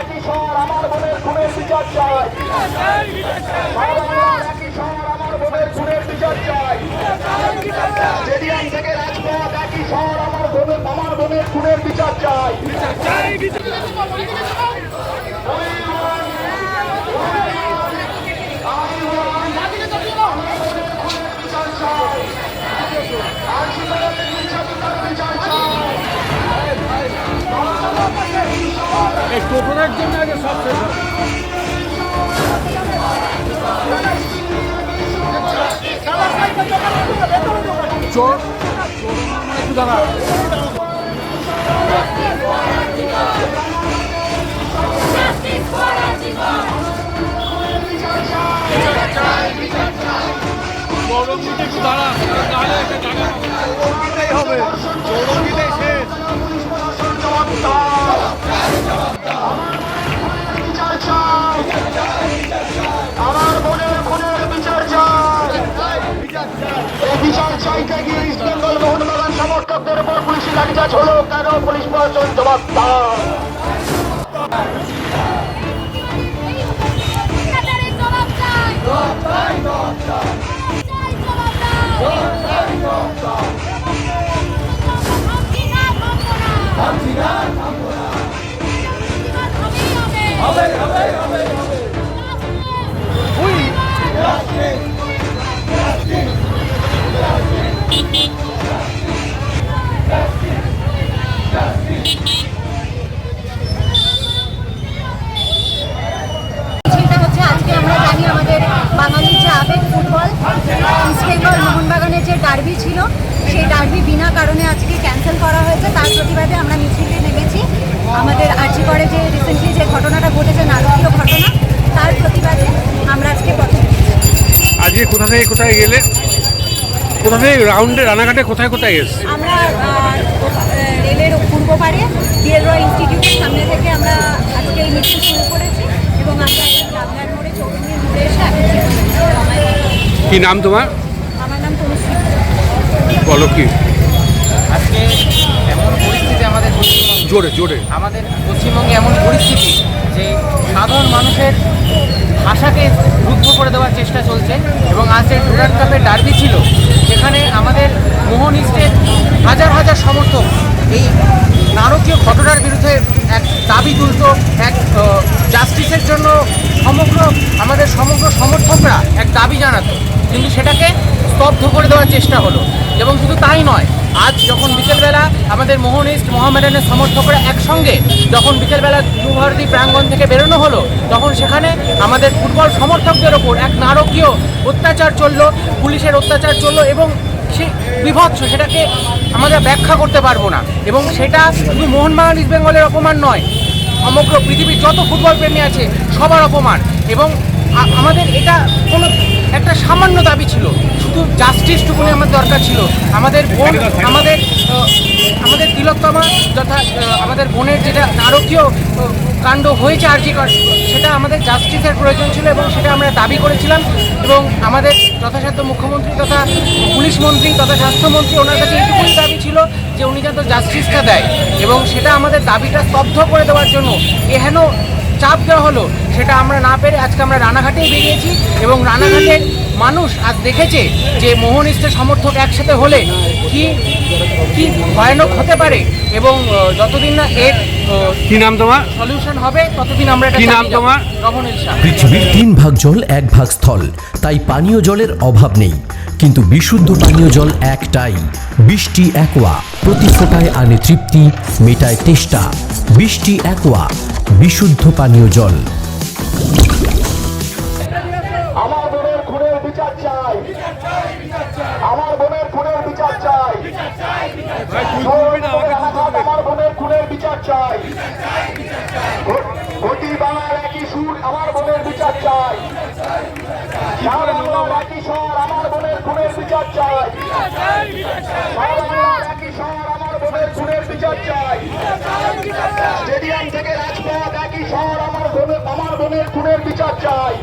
একই শহর আমার বোনের খুনের বিচার চাই। একই শহর আমার বোনের খুনের বিচার চাই। স্টেডিয়াম থেকে রাজপথ একই শহর আমার বোনের খুনের বিচার চাই। টোটোদের জন্য আগে সব শেষ হবে। চোর একটু দাঁড়া। চৌরঙ্গিতে একটু দাঁড়া, নাহলে একটা জায়গা হবে। চৌরঙ্গিতে শেষ। আমার বোনের খুনের বিচার চাই। এই বিচার চাইতে গিয়ে ইস্ট বেঙ্গল মোহনবাগান সমর্থকদের উপর পুলিশি লাঠিচার্জ হলো কেন? পুলিশ প্রশাসন জবাব দাও। বাঙালির যে আবেগ ফুটবল, ইস্ট বেঙ্গল মোহনবাগানের যে ডার্বি ছিল, সেই ডার্বি বিনা কারণে আজকে ক্যান্সেল করা হয়েছে। তার প্রতিবাদে আমরা মিছিলে নেমেছি। আমাদের আরজিকরে যে রিসেন্টলি যে ঘটনাটা ঘটেছে, নারকীয় ঘটনা, তার প্রতিবাদে আমরা আজকে পথে নেমেছি। আজকে কোথা থেকে কোথায় গেলে? কোথা থেকে রাউন্ডে রানাঘাটে কোথায় কোথায় এসেছি? আমরা রেলের পূর্ব পাড়ে ডিএল রয় ইনস্টিটিউটের সামনে থেকে আমরা আজকে এই মিছিল শুরু করেছি এবং আমরা রামঘাট মোড়ে চৌরঙ্গির মোড়ে এসে কি নাম তোমার? আমার নাম তনুশ্রী। বলো কি আজকে এমন পরিস্থিতি আমাদের জোরে জোরে আমাদের পশ্চিমবঙ্গে এমন পরিস্থিতি যে সাধারণ মানুষের ভাষাকে রুদ্ধ করে দেওয়ার চেষ্টা চলছে এবং আজকে ডুরান্ড কাপের ডার্বি ছিল, যেখানে আমাদের মোহন ইস্টের হাজার হাজার সমর্থক এই নারকীয় ঘটনার বিরুদ্ধে এক দাবি তুলত, এক জাস্টিসের জন্য আমাদের সমগ্র সমর্থকরা এক দাবি জানাতো, কিন্তু সেটাকে স্তব্ধ করে দেওয়ার চেষ্টা হলো। এবং শুধু তাই নয়, আজ যখন বিকেলবেলা আমাদের মোহন ইস্ট মোহামেডানের সমর্থকরা একসঙ্গে যখন বিকেলবেলা যুবভারতী প্রাঙ্গণ থেকে বেরোনো হলো, তখন সেখানে আমাদের ফুটবল সমর্থকদের ওপর এক নারকীয় অত্যাচার চললো, পুলিশের অত্যাচার চললো এবং সেই বিভৎস, সেটাকে আমরা ব্যাখ্যা করতে পারবো না। এবং সেটা শুধু মোহনবাগান ইস্ট বেঙ্গলের অপমান নয়, সমগ্র পৃথিবীর যত ফুটবল প্রেমী আছে সবার অপমান। এবং আমাদের এটা কোনো একটা সামান্য দাবি ছিল, শুধু জাস্টিসটুকুনি আমার দরকার ছিল। আমাদের বোন, আমাদের তিলোত্তমা যথা আমাদের বোনের যেটা নারকীয় কাণ্ড হয়েছে আরজিকর, সেটা আমাদের জাস্টিসের প্রয়োজন ছিল এবং সেটা আমরা দাবি করেছিলাম। এবং আমাদের যথাসাধ্য মুখ্যমন্ত্রী তথা পুলিশ মন্ত্রী তথা স্বাস্থ্যমন্ত্রী, ওনার কাছে এইটুকুই দাবি ছিল যে উনি যাতে জাস্টিসটা দেয়, এবং সেটা আমাদের দাবিটা স্তব্ধ করে দেওয়ার জন্য এহেন চাপ দেওয়া হলো, সেটা আমরা না পেরে আজকে আমরা রানাঘাটেই বেরিয়েছি। এবং রানাঘাটের মানুষ আজ দেখেছে যে মোহন ইস্টের সমর্থক একসাথে হলে কি কি ভয়ানক হতে পারে, এবং যতদিন না এর কি নাম তোমার সলিউশন হবে ততদিন আমরা কি নাম তোমার? রমণীর সাথে। পৃথিবীর 3 ভাগ জল 1 ভাগ স্থল, তাই পানীয় জলের অভাব নেই, কিন্তু বিশুদ্ধ পানীয় জল একটাই, বৃষ্টি অ্যাকোয়া। প্রতি ফোঁটায় আনে তৃপ্তি, মেটায় তেষ্টা। বৃষ্টি অ্যাকোয়া, বিশুদ্ধ পানীয় জল। আমার বোনের খুনের বিচার চাই। আমার বোনের খুনের বিচার চাই। আমার বোনের খুনের বিচার চাই। ঘটি বাংলার একই সুর, আমার বোনের বিচার চাই। একই শহর, আমার বোনের খুনের বিচার চাই। একই শহর, আমার বোনের খুনের বিচার চাই। স্টেডিয়াম থেকে রাজপথ একই শহর, আমার বোনের খুনের বিচার চাই।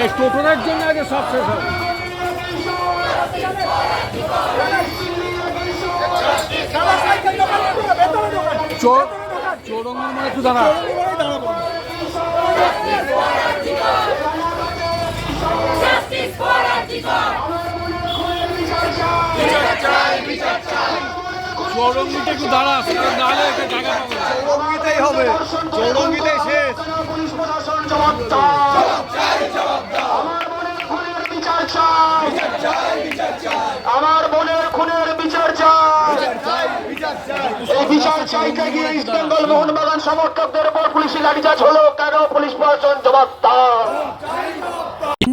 এই টোটোদের জন্য আগে সব শেষ হবে। চৌরঙ্গের মানে একটু দাঁড়া। চৌরঙ্গিতে একটু দাঁড়া, নাহলে একটা জায়গা পাবো না। চৌরঙ্গিতেই হবে, চৌরঙ্গিতেই শেষ। পুলিশ প্রশাসন জবাব দাও। আমার বোনের খুনের বিচার চাই। আমার বোনের খুনের বিচার চাই। এই বিচার চাইতে গিয়ে ইস্ট বেঙ্গল মোহনবাগান সমর্থকদের উপর পুলিশি লাঠিচার্জ হলো কেন? পুলিশ প্রশাসন জবাব দাও।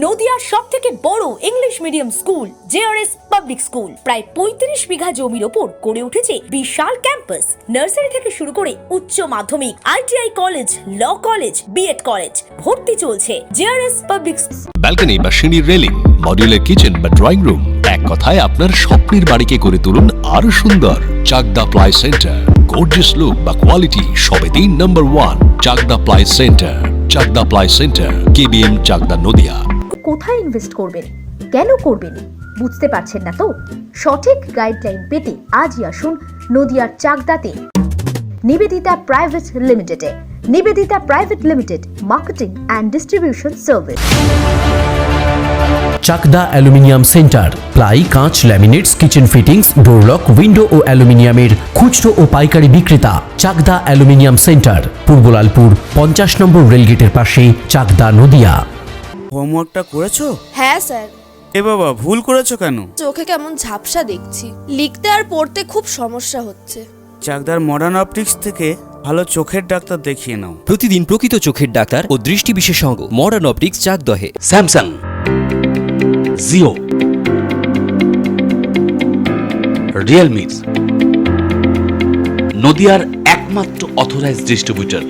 নদিয়ার সব থেকে বড় English medium school JRS public school প্রায় 35 বিঘা জমির ওপর গড়ে উঠেছে বিশাল ক্যাম্পাস। নার্সারি থেকে শুরু করে উচ্চ মাধ্যমিক, ITI college, law college, BEd college ভর্তি চলছে জেআরএস পাবলিক। ব্যালকনি বা সিঁড়ির রেলিং, মডিউলার কিচেন বা ড্রয়িং রুম, এক কথায় আপনার স্বপ্নের বাড়িকে করে তুলুন আরো সুন্দর। Chakdah ply centre, gorgeous look বা কোয়ালিটি সবে 3 নম্বর 1 Chakdah ply centre. Chakdah ply centre, KBM, Chakdah, Nadia. কোথায় ইনভেস্ট করবেন, কেন করবেন বুঝতে পারছেন না তো? সঠিক গাইডলাইন পেতে আজই আসুন নদিয়ার চাকদাতে নিবেদিতা প্রাইভেট লিমিটেডে। Nivedita private limited, marketing and distribution service. Chakdah aluminium centre, ply, কাঁচ, laminates, kitchen fittings, door lock, window ও অ্যালুমিনিয়ামের খুচরো ও পাইকারি বিক্রেতা। চাকদা অ্যালুমিনিয়াম সেন্টার, পূর্বলালপুর 50 নম্বর রেলগেটের পাশে, চাকদা, নদিয়া। হোমওয়ার্কটা করেছো? হ্যাঁ স্যার। এ বাবা, ভুল করেছো কেন? চোখে কেমন ঝাপসা দেখছি, লিখতে আর পড়তে খুব সমস্যা হচ্ছে। চাকদার মডার্ন অপটিক্স থেকে ভালো চোখের ডাক্তার দেখিয়ে নাও। প্রতিদিন প্রকৃত চোখের ডাক্তার ও দৃষ্টি বিশেষজ্ঞ মডার্ন অপটিক্স চাকদহে। স্যামসাং, জিও, রিয়েলমি, নদিয়ার একমাত্র অথরাইজড ডিস্ট্রিবিউটর